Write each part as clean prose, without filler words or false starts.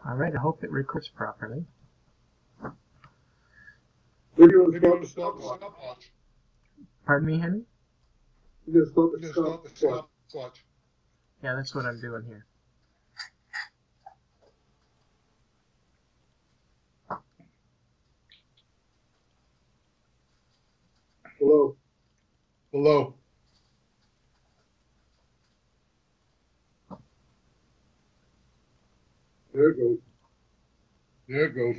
All right, I hope it records properly. Maybe you want to start the stopwatch. Pardon me, Henry? You can start the stopwatch. Yeah, that's what I'm doing here. Hello. Hello. There it goes. There it goes.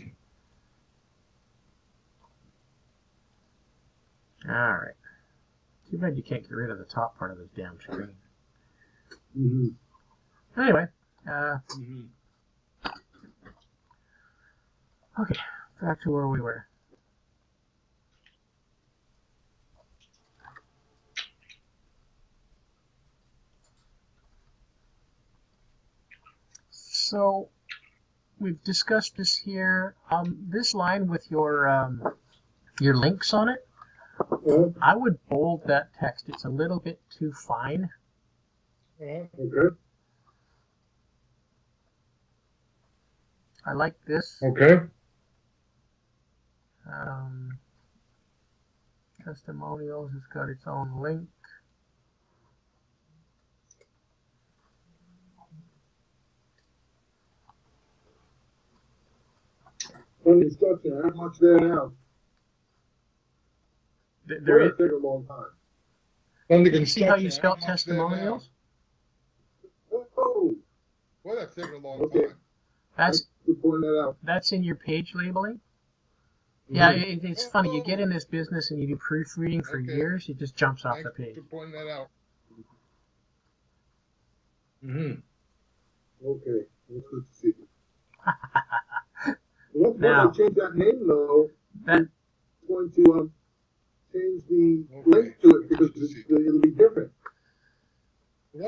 All right. Too bad you can't get rid of the top part of this damn screen. Mm-hmm. Anyway, okay, back to where we were. So we've discussed this here. This line with your links on it, I would bold that text. It's a little bit too fine. Okay. I like this. Okay. Testimonials has got its own link. On the instruction, how much there now? There is. Take a long time. You see how you spell testimonials? Oh, well, that's taking a long time. That's in your page labeling. Yeah, it's funny. You get in this business and you do proofreading for years, it just jumps off the page. Thanks for pointing that out. Okay, that's good to see. Once I change that name, though, I'm going to change the link to it because it'll be different.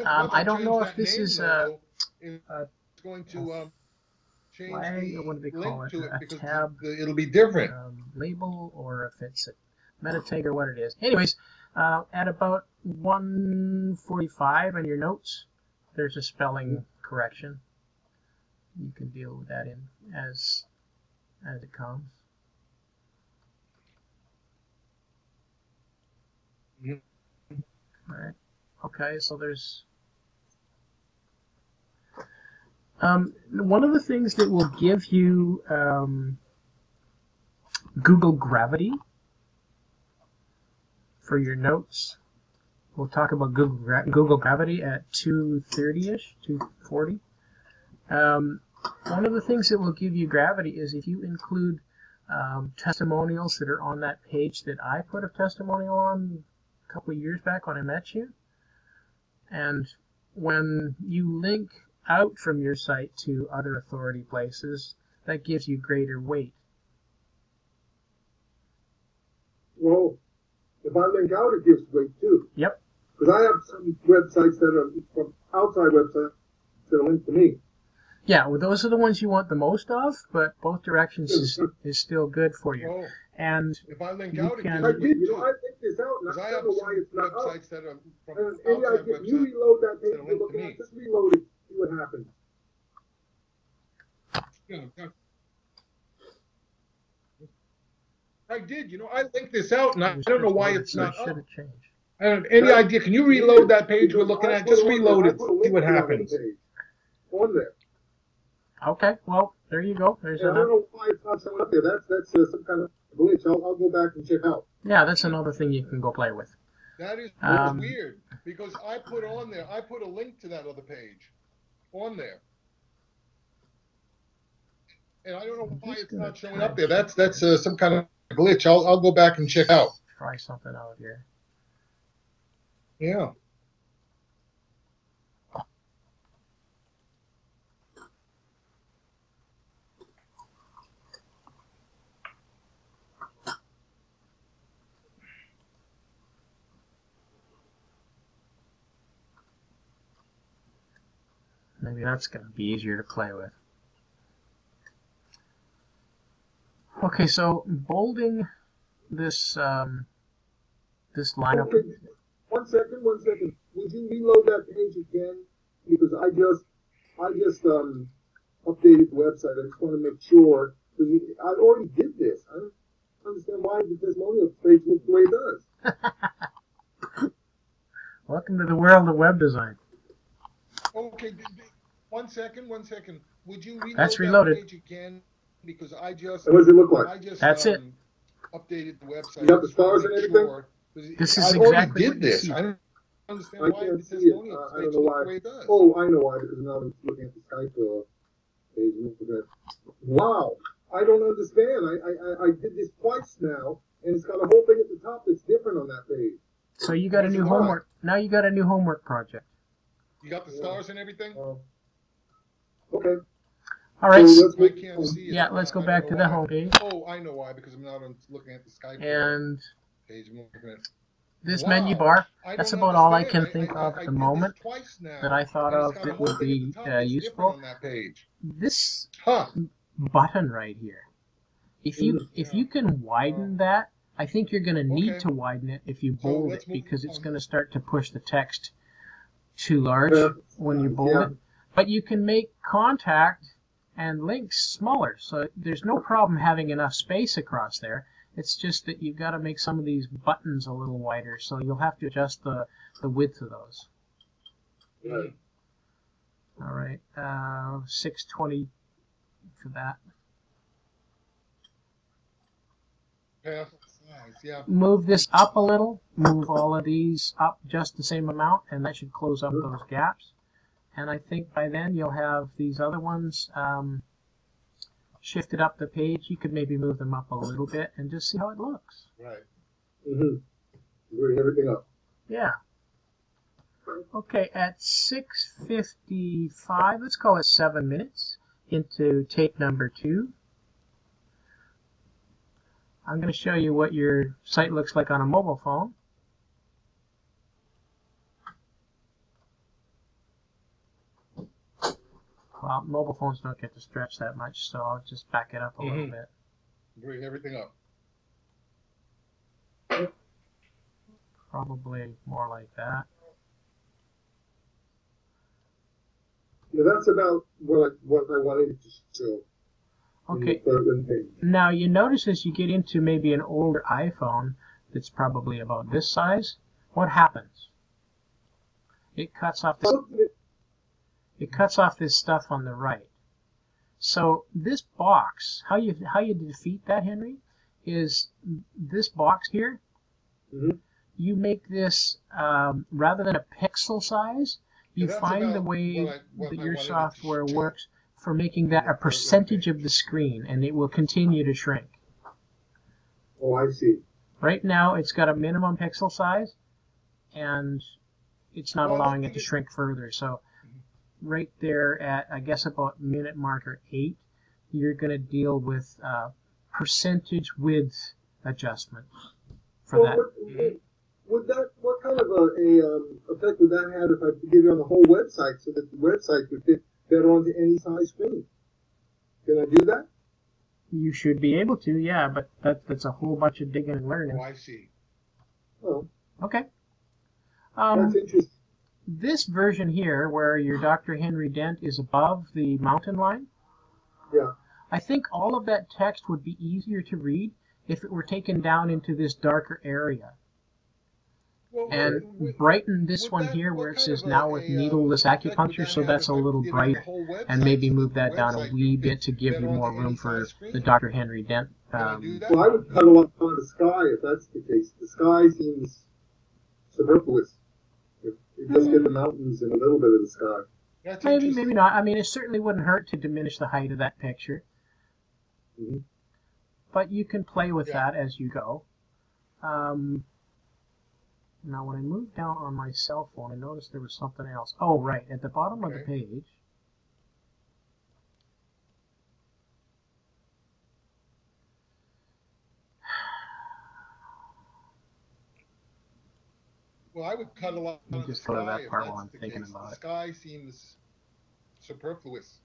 I don't know if this is going to change what do they call it? A because tab. It'll be different. Label, or if it's a meta tag or what it is. Anyways, at about 1:45 in your notes, there's a spelling correction. You can deal with that as it comes. All right. Okay, so there's one of the things that will give you Google Gravity for your notes. We'll talk about Google Gravity at 2:30ish, 2:40. One of the things that will give you Gravity is if you include testimonials that are on that page that I put a testimonial on a couple of years back when I met you. And when you link out from your site to other authority places, that gives you greater weight. Well, if I link out, it gives weight too. Yep. Because I have some websites that are from outside websites that are linked to me. Yeah, well, those are the ones you want the most of, but both directions is still good for you. Oh, and if I link out, I did. I think this out, and I don't know why it's not websites that are from outside websites. You reload that page you're looking at, just reload it, see what happens. Yeah. I did. I linked this out, and I don't know why it's not up. I don't have any idea. Can you reload that page we're looking at? Just reload it, see what happens. On there. Okay, well, there you go. I don't know why it's not showing up there. That's some kind of glitch. I'll go back and check out. Yeah, that's another thing you can go play with. That is weird, because I put a link to that other page on there. And I don't know why it's not showing up there. That's some kind of glitch. I'll go back and check out. Try something out here. Yeah. Maybe that's going to be easier to play with. Okay, so bolding this this lineup. Okay. One second. Would you reload that page again? Because I just updated the website. I just want to make sure, because I already did this. I don't understand why the testimonial page looks the way it does. Welcome to the world of web design. Okay, 1 second. Would you reload That's reloaded. that page again? Because I just. What does it look like? That's it. Updated the website. You got the stars and everything? This is I exactly already what did you this. see. I don't understand I why can't the see it. testimonial I page don't know looks why. the way it does. Oh, I know why, because now I'm looking at the Skype page. Wow, I don't understand. I did this twice now, and it's got a whole thing at the top that's different on that page. So you got a new homework. Now you got a new homework project. You got the stars and everything? Okay. All right. So I can't see it. Yeah, let's go back to the home page. Oh, I know why, because I'm not looking at the Skype and page. I'm looking at this menu bar, that's about all I can think of at the moment that I thought of that would be useful. This button right here, if you can widen that, I think you're going to need to widen it if you bold it, because it's going to start to push the text too large when you bold it. But you can make contact and links smaller, so there's no problem having enough space across there. It's just that you've got to make some of these buttons a little wider, so you'll have to adjust the width of those. Right. All right, 620 for that. Move this up a little. Move all of these up just the same amount, and that should close up those gaps. And I think by then you'll have these other ones shifted up the page. You could maybe move them up a little bit and just see how it looks. Right. Bring everything up. Yeah. Okay, at 6:55, let's call it 7 minutes into tape number 2. I'm going to show you what your site looks like on a mobile phone. Well, mobile phones don't get to stretch that much, so I'll just back it up a little bit. Bring everything up. Probably more like that. Yeah, that's about what I wanted to show. Okay. Now you notice as you get into maybe an older iPhone that's probably about this size, what happens? It cuts off this. It cuts off this stuff on the right. So this box, how you defeat that, Henry, is this box here. You make this rather than a pixel size, you find the way that your software works for making that a percentage of the screen, and it will continue to shrink. Oh, I see. Right now, it's got a minimum pixel size, and it's not allowing it to shrink further. So right there at, I guess, about minute marker 8, you're going to deal with percentage width adjustment for that. What kind of a effect would that have if I give you on the whole website so that the website could fit better onto any size screen? Can I do that? You should be able to, yeah, but that's a whole bunch of digging and learning. Oh, I see. Oh. Okay. That's interesting. This version here, where your Dr. Henry Dent is above the mountain line, I think all of that text would be easier to read if it were taken down into this darker area. And brighten this one here where it says now with needleless acupuncture, so that's a little brighter, and maybe move that down a wee bit to give you more room for the Dr. Henry Dent. Well, I would cut a lot on the sky if that's the case. The sky seems superfluous. If you just get the mountains and a little bit of the sky. Maybe not. I mean, it certainly wouldn't hurt to diminish the height of that picture. But you can play with that as you go. Now, when I moved down on my cell phone, I noticed there was something else. Oh, right. At the bottom of the page, well, I would cut a lot on the go to sky that part while I'm thinking about the it. sky seems superfluous.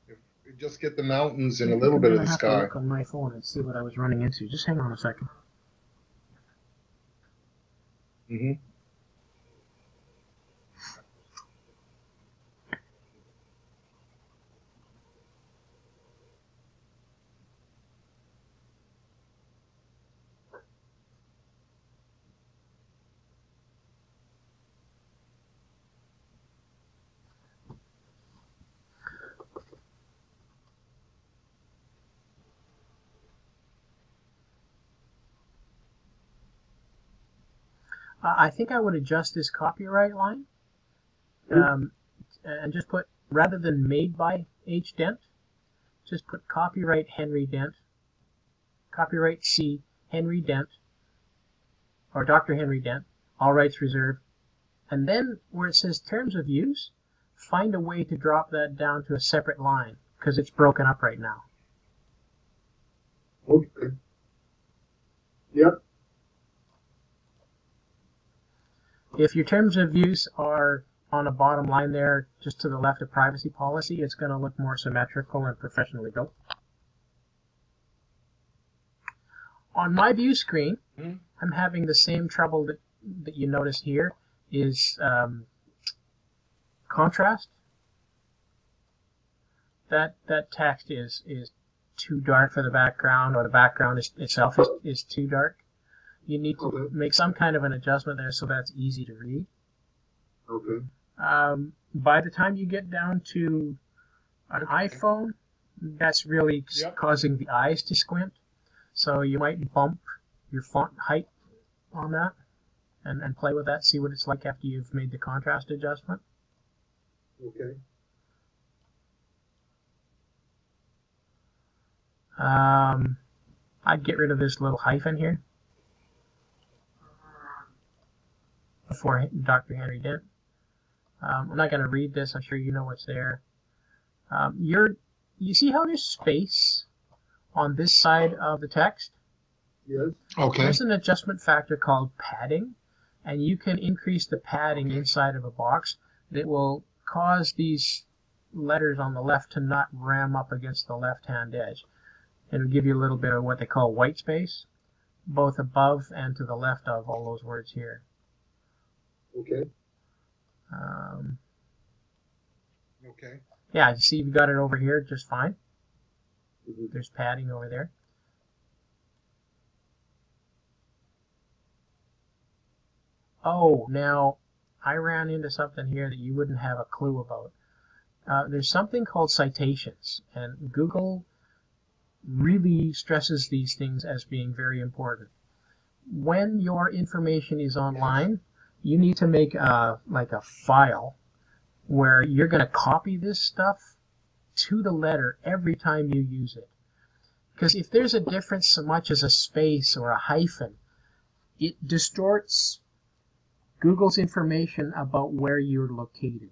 If you just get the mountains and a little bit of the sky. I have to look on my phone and see what I was running into. Just hang on a second. I think I would adjust this copyright line and just put, rather than made by H. Dent, just put copyright Henry Dent, copyright C. Henry Dent, or Dr. Henry Dent, all rights reserved. And then where it says terms of use, find a way to drop that down to a separate line, because it's broken up right now. Okay. Yep. If your terms of use are on a bottom line there, just to the left of privacy policy, it's going to look more symmetrical and professionally built. On my view screen, I'm having the same trouble that you notice here, is contrast. That text is too dark for the background, or the background itself is too dark. You need to make some kind of an adjustment there so that's easy to read. Okay. By the time you get down to an iPhone, that's really causing the eyes to squint. So you might bump your font height on that and play with that, see what it's like after you've made the contrast adjustment. Okay. I'd get rid of this little hyphen here before Dr. Henry Dent. I'm not going to read this. I'm sure you know what's there. You see how there's space on this side of the text? Yes. Okay. There's an adjustment factor called padding, and you can increase the padding inside of a box that will cause these letters on the left to not ram up against the left-hand edge. It'll give you a little bit of what they call white space, both above and to the left of all those words here. Okay. Okay. Yeah, you see you've got it over here just fine. There's padding over there. Oh, now I ran into something here that you wouldn't have a clue about. There's something called citations, and Google really stresses these things as being very important. When your information is online, you need to make like a file where you're going to copy this stuff to the letter every time you use it. Because if there's a difference so much as a space or a hyphen, it distorts Google's information about where you're located.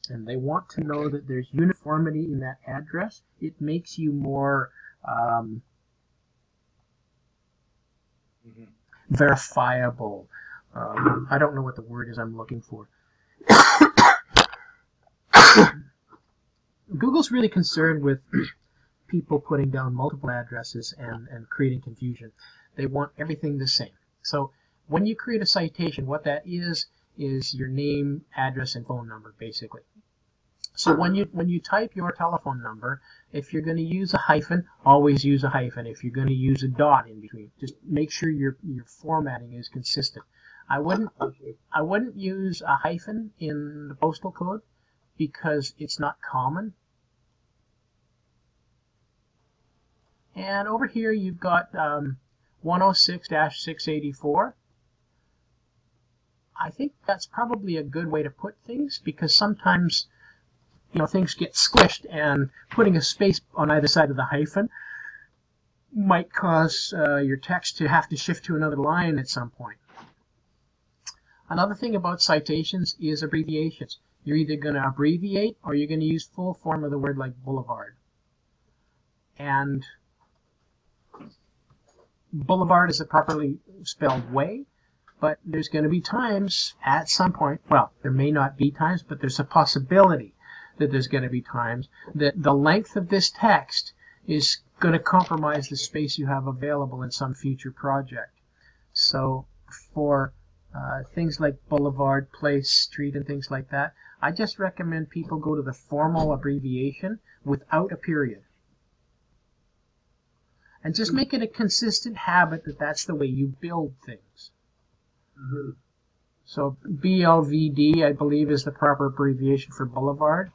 And they want to know that there's uniformity in that address. It makes you more verifiable. I don't know what the word is I'm looking for. Google's really concerned with people putting down multiple addresses and creating confusion. They want everything the same. So when you create a citation, what that is your name, address, and phone number, basically. So when you type your telephone number, if you're going to use a hyphen, always use a hyphen. If you're going to use a dot in between, just make sure your formatting is consistent. I wouldn't use a hyphen in the postal code because it's not common. And over here you've got 106-684. I think that's probably a good way to put things, because sometimes things get squished, and putting a space on either side of the hyphen might cause your text to have to shift to another line at some point. Another thing about citations is abbreviations. You're either going to abbreviate or you're going to use full form of the word, like boulevard. And boulevard is a properly spelled way, but there's going to be times at some point, well, there may not be times, but there's a possibility that there's going to be times that the length of this text is going to compromise the space you have available in some future project. So for things like boulevard, place, street, and things like that, I just recommend people go to the formal abbreviation without a period. And just make it a consistent habit that that's the way you build things. So BLVD, I believe, is the proper abbreviation for boulevard.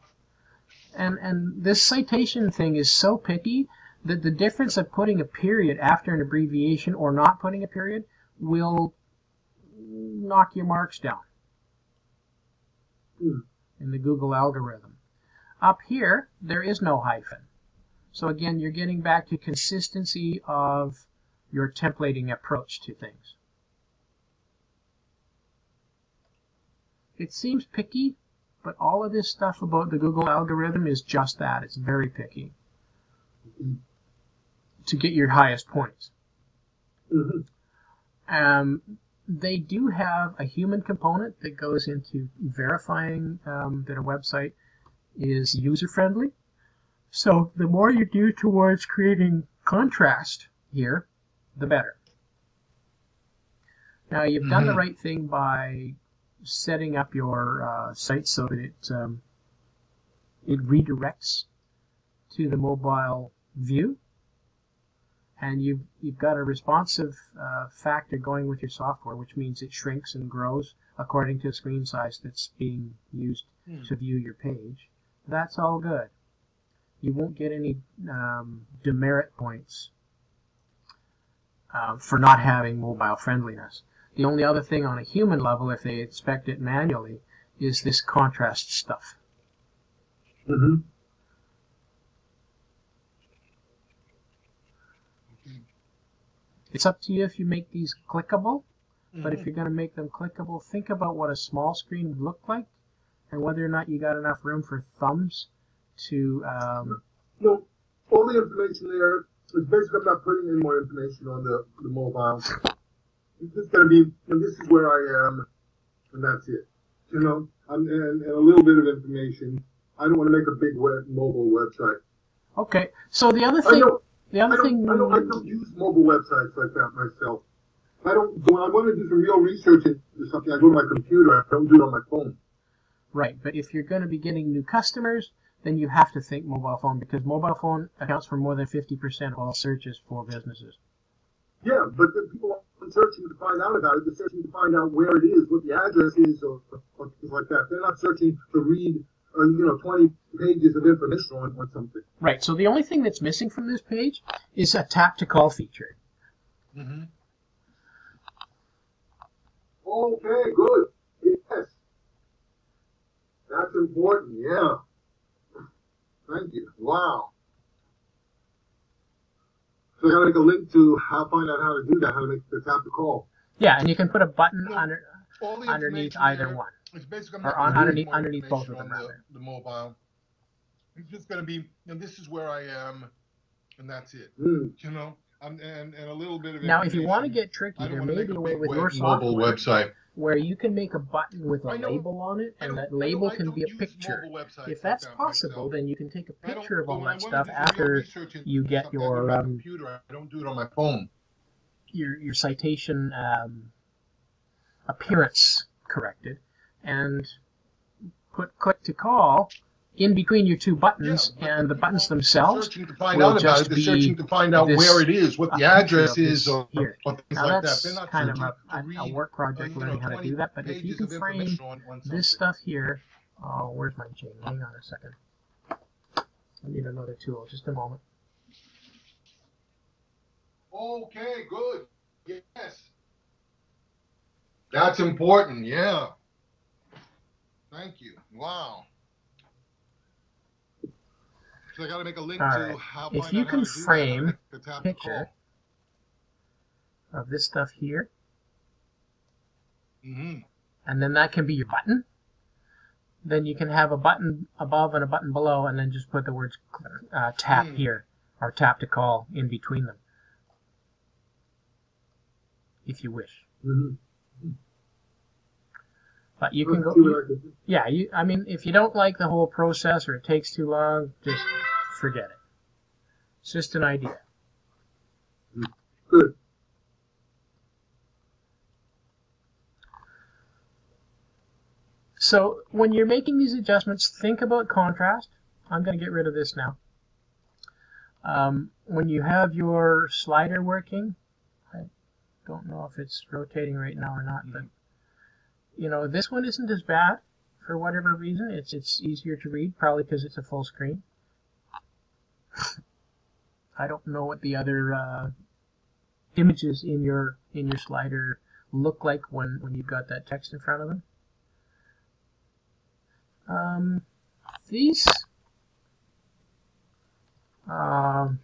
And this citation thing is so picky that the difference of putting a period after an abbreviation or not putting a period will knock your marks down in the Google algorithm. Up here, there is no hyphen. So again, you're getting back to consistency of your templating approach to things. It seems picky, but all of this stuff about the Google algorithm is just that. It's very picky to get your highest points. They do have a human component that goes into verifying that a website is user-friendly. So the more you do towards creating contrast here, the better. Now you've done the right thing by setting up your site so that it redirects to the mobile view, and you've got a responsive factor going with your software, which means it shrinks and grows according to the screen size that's being used to view your page. That's all good. You won't get any demerit points for not having mobile friendliness. The only other thing on a human level, if they inspect it manually, is this contrast stuff. It's up to you if you make these clickable, but if you're going to make them clickable, think about what a small screen would look like and whether or not you got enough room for thumbs to... No, all the information there is basically, I'm not putting any more information on the mobile. It's just going to be, and this is where I am, and that's it. You know, and a little bit of information. I don't want to make a big mobile website. Okay, so the other thing... I don't use mobile websites like that myself. When I want to do some real research into something, I go to my computer. I don't do it on my phone. Right, but if you're going to be getting new customers, then you have to think mobile phone, because mobile phone accounts for more than 50% of all searches for businesses. Yeah, but the people aren't searching to find out about it. They're searching to find out where it is, what the address is, or things like that. They're not searching to read 20 pages of information on something. Right, so the only thing that's missing from this page is a tap-to-call feature. Okay, good. Yes. That's important, yeah. Thank you. Wow. So I got to make a link to find out how to do that, how to make the tap-to-call. Yeah, and you can put a button underneath either one. It's basically or underneath both of them, rather. The mobile. It's just going to be, and this is where I am, and that's it. You know, and a little bit of. Now, if you want to get tricky, there may be a way with your mobile website where you can make a button with a label on it, and that label can be a picture. If that's possible, then you can take a picture of all that stuff after you get your computer. I don't do it on my phone. Your citation appearance corrected, and put click to call in between your two buttons, and the buttons themselves will just be searching to find out where it is, what the address is, or here. things now like that's that. They're not kind of a work project learning how to do that, but if you can frame this stuff here, where's my chain? Hang on a second. I need another tool, just a moment. Okay, good. Yes. That's important, yeah. Thank you. Wow. So I got to make a link to how. If you can frame a picture of this stuff here, and then that can be your button, then you can have a button above and a button below, and then just put the words tap here, or tap to call in between them, if you wish. But you can go, I mean, if you don't like the whole process or it takes too long, just forget it. It's just an idea. Good. So when you're making these adjustments, think about contrast. I'm going to get rid of this now. When you have your slider working, I don't know if it's rotating right now or not, but you know, this one isn't as bad for whatever reason. It's easier to read, probably because it's a full screen. I don't know what the other images in your slider look like when you've got that text in front of them. These my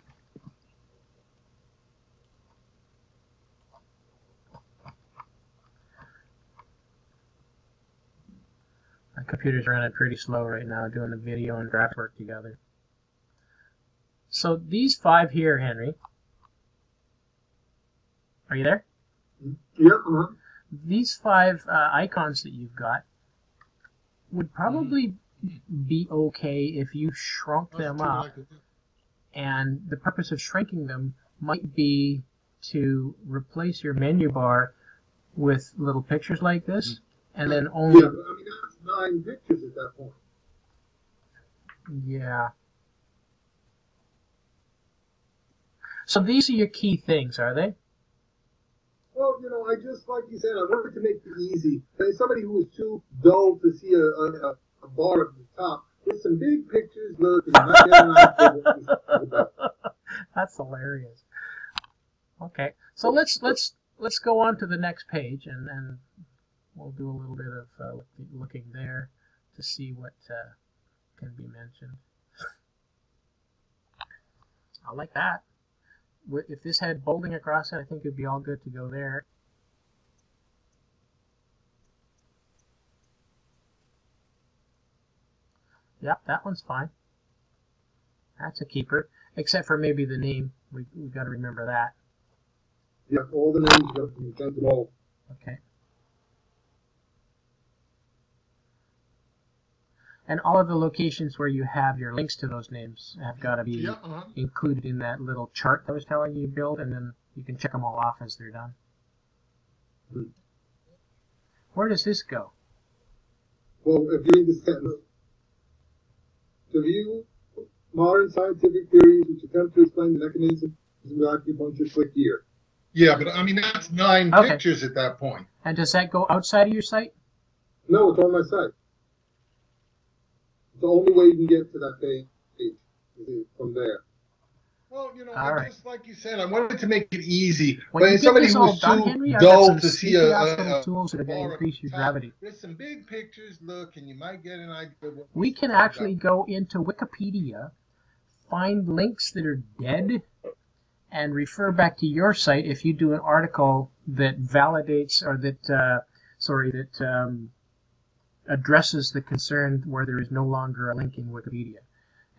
computer's running pretty slow right now, doing the video and graphic work together. So these 5 here, Henry, are you there? Yep. These 5 icons that you've got would probably be okay if you shrunk them up, and the purpose of shrinking them might be to replace your menu bar with little pictures like this, and then only... Yeah, I mean, that's 9 pictures at that point. Yeah. So these are your key things, are they? Well, you know, I just, like you said, I wanted to make it easy. And somebody who was too dull to see a bar at the top, with some big pictures, look, and not getting out. That's hilarious. Okay, so let's go on to the next page, and we'll do a little bit of looking there to see what can be mentioned. I like that. If this had bolding across it, I think it'd be all good to go there. Yep, that one's fine. That's a keeper, except for maybe the name. We've got to remember that. Yeah, all the names, you got them all. Okay. And all of the locations where you have your links to those names have got to be included in that little chart that I was telling you to build, and then you can check them all off as they're done. Where does this go? Well, if you read the sentence, to view modern scientific theories which attempt to explain the mechanism of acupuncture, click here. Yeah, but I mean, that's 9 pictures at that point. And does that go outside of your site? No, it's on my site. It's the only way you can get to that page is from there. Well, you know, just like you said, I wanted to make it easy. When you somebody get this who all was done, too Henry, dull to see a tools that are going to increase your gravity. There's some big pictures, look, and you might get an idea. We can actually go into Wikipedia, find links that are dead, and refer back to your site if you do an article that validates or that addresses the concern where there is no longer a link in Wikipedia,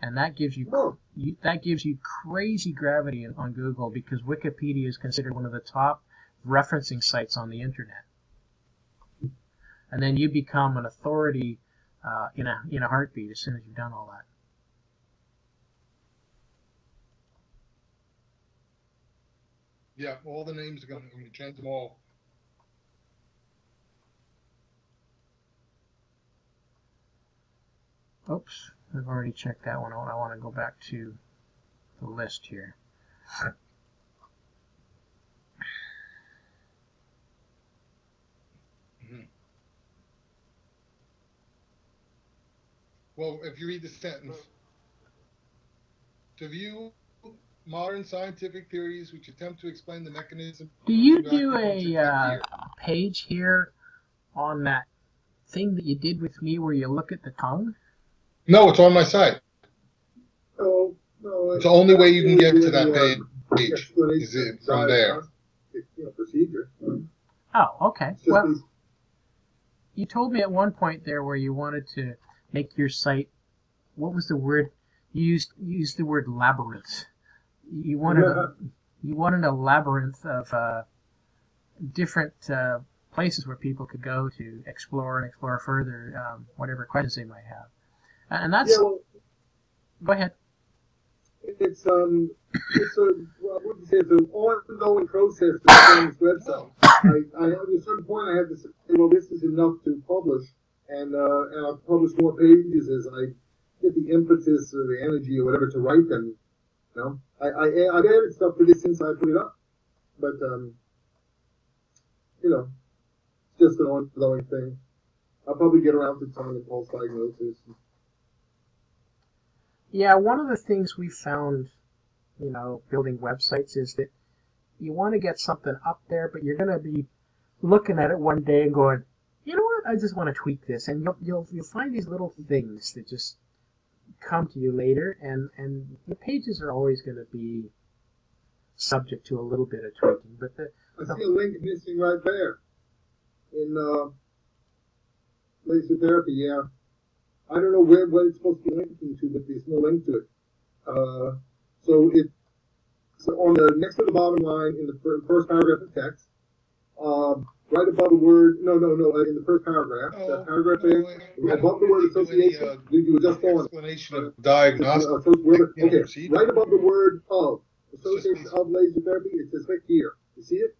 and that gives you crazy gravity on Google, because Wikipedia is considered one of the top referencing sites on the internet, and then you become an authority in a heartbeat as soon as you've done all that. Yeah, all the names are going to change them all. Oops, I've already checked that one out. I want to go back to the list here. Well, if you read the sentence, to view modern scientific theories which attempt to explain the mechanism. Do you do a page here on that thing that you did with me where you look at the tongue? No, it's on my site. Oh, no. It's the only way you can get to that page is it from there. Procedure. Oh, okay. Well, you told me at one point there where you wanted to make your site, what was the word? You used the word labyrinth. You wanted a labyrinth of different places where people could go to explore further whatever questions they might have. And that's... Yeah, well, go ahead. It's an ongoing process to run this website. At a certain point, I had to say, well, this is enough to publish, and I'll publish more pages as I get the impetus or the energy or whatever to write them. You know, I've added stuff to this since I put it up, but you know, it's just an ongoing thing. I'll probably get around to telling the pulse diagnosis. Yeah, one of the things we found, building websites is that you want to get something up there, but you're going to be looking at it one day and going, you know what? I just want to tweak this, and you'll find these little things that just come to you later, and the pages are always going to be subject to a little bit of tweaking. But I see a link missing right there in laser therapy. Yeah, I don't know what it's supposed to be linking to, but there's no link to it. So on the next to the bottom line in the first paragraph of text, right above the word in the first paragraph, that paragraph there, above the word association, you would just go on explanation of diagnostic. Okay, right above the word of association of laser therapy, it says click here. You see it?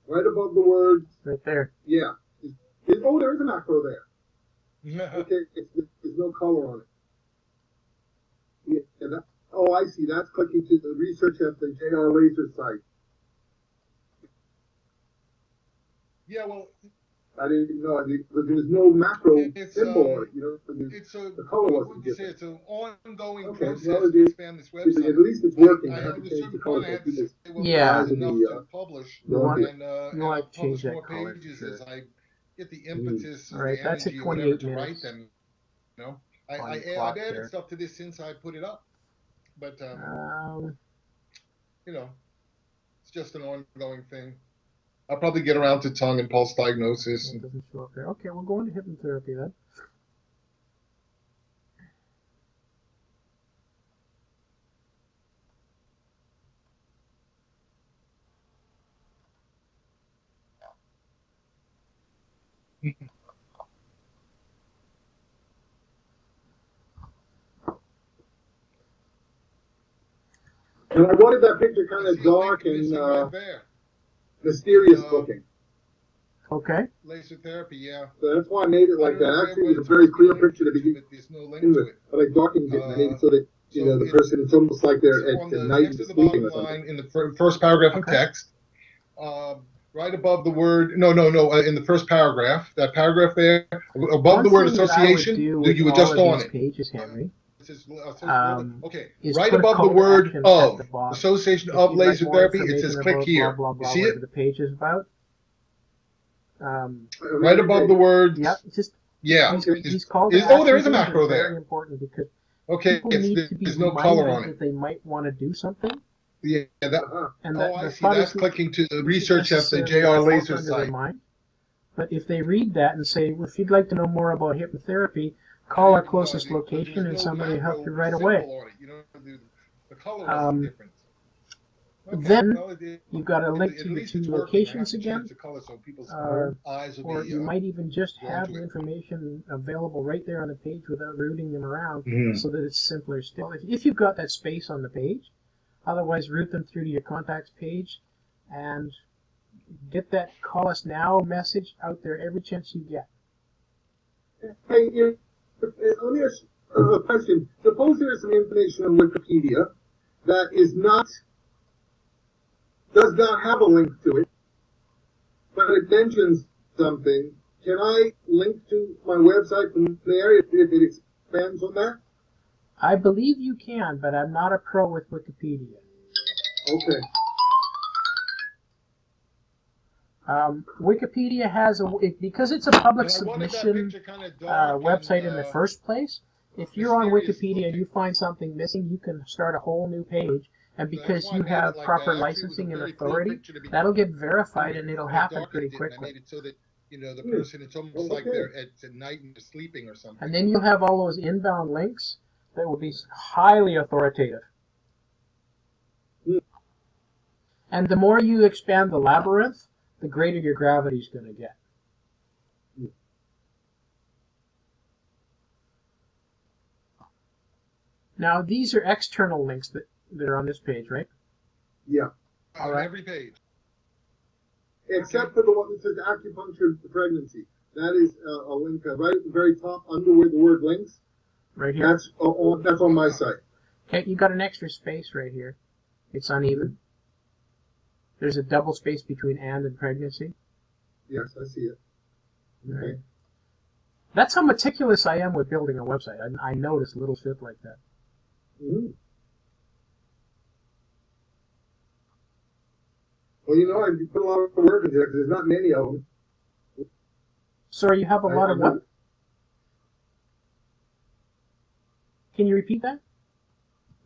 Right above the word. Right there. Yeah. There is a macro there. Okay, there's no color on it. Yeah, I see. That's clicking to the research at the JR Laser site. Yeah, well, I didn't know. But there's no macro symbol on it. You know, the color wasn't different. It's an ongoing process to expand this website. At least it's working. I have to change the color. Yeah. Publish you want to change that more color. pages Sure. as I get the impetus All right, the that's at energy 28 to minutes. write them. You know, I've added there. stuff to this since I put it up, but you know, it's just an ongoing thing. I'll probably get around to tongue and pulse diagnosis. It doesn't show up there. Okay, we'll go into hypnotherapy then. And I wanted that picture kind of dark and mysterious looking. Okay. Laser therapy, yeah. So that's why I made it like that. Actually, it was a very clear picture to begin with. But I darkened it and made it so that the person, it's almost like they're at night sleeping or something. In the first paragraph of text, right above the word, in the first paragraph, that paragraph there, above the word association, you would just go on it. Pages, Henry. Right above the word of, association of laser therapy, it says click here. Blah, blah, blah, you see it? The page is about. Right above the word. Yep. He's called. There is a macro there. Very important because people need to be there's no color on it. That they might want to do something. Yeah, I see. That's clicking to the research at the JR Laser site. But if they read that and say, well, if you'd like to know more about hypnotherapy, call our closest location and somebody will help you right away. The color was different. Then you've got a link to the two locations again, or you might even just have the information available right there on the page without routing them around, so that it's simpler still. If you've got that space on the page, otherwise route them through to your contacts page and get that call us now message out there every chance you get. Hey, let me ask a question. Suppose there's some information on Wikipedia that does not have a link to it, but it mentions something. Can I link to my website from there if it expands on that? I believe you can, but I'm not a pro with Wikipedia. Okay. Wikipedia has because it's a public submission website in the first place. If you're on Wikipedia and you find something missing, you can start a whole new page. And because you have proper licensing and authority, that'll get verified and it'll happen pretty quickly. The person, it's almost like they're at night and they're sleeping or something. And then you'll have all those inbound links that will be highly authoritative. And the more you expand the labyrinth, the greater your gravity is going to get. Now, these are external links that are on this page, right? Yeah. All right. Every page. Except for the one that says acupuncture pregnancy. That is a link right at the very top under where the word links. Right here? That's on my site. Okay, you got an extra space right here. It's uneven. There's a double space between and pregnancy. Yes, I see it. Okay. Right. That's how meticulous I am with building a website. I notice little shit like that. Well, you know, I put a lot of work into it because there's not many of them. Sorry, you have a lot of what? Can you repeat that?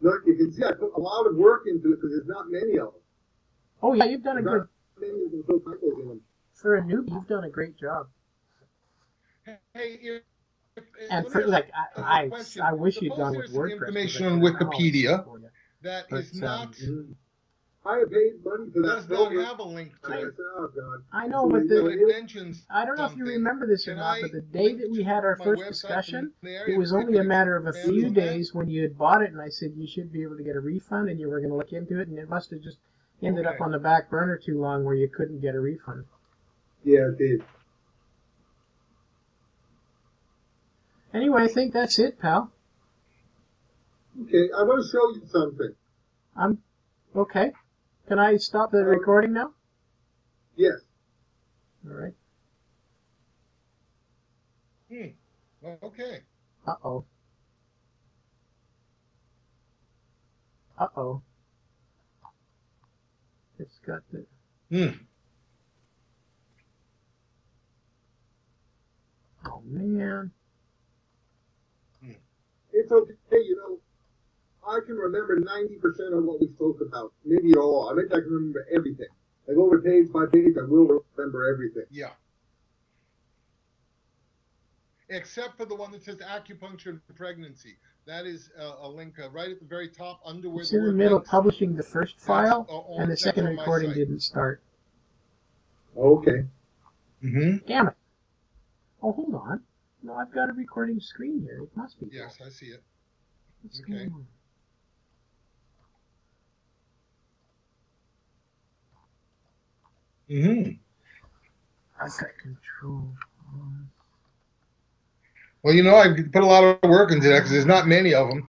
Look, you can see I put a lot of work into it because there's not many of them. Oh yeah, you've done a There's good. not many of them with typos in them. For a newbie, you've done a great job. Hey, And for like, I wish you'd gone with WordPress. Information on Wikipedia that is not. I have paid money for that. Does not have a link to it. Oh, God. I know, but I don't know if you something. remember this or Can not, I but the day that we had our my first website discussion, from there? it was only a matter of a Fans few on that? days when you had bought it, and I said you should be able to get a refund, and you were going to look into it, and it must have just ended up Okay. on the back burner too long where you couldn't get a refund. Yeah, it did. Anyway, I think that's it, pal. Okay, I want to show you something. Okay. Can I stop the recording now? Yes. All right. Okay. Uh-oh. Uh-oh. It's got the... Oh, man. It's okay, you know. I can remember 90% of what we spoke about. Maybe all. I mean, I can remember everything. Like over page by page, I will remember everything. Yeah. Except for the one that says acupuncture and pregnancy. That is a link right at the very top under where It's the in the word middle of links. publishing the first file, on- and the that's second on my recording site. didn't start. Okay. Mm-hmm. Damn it. Oh, hold on. No, I've got a recording screen here. It must be. Yes, I see it. What's Okay. going on? Mm-hmm. I've got control. Well, you know, I put a lot of work into that because there's not many of them.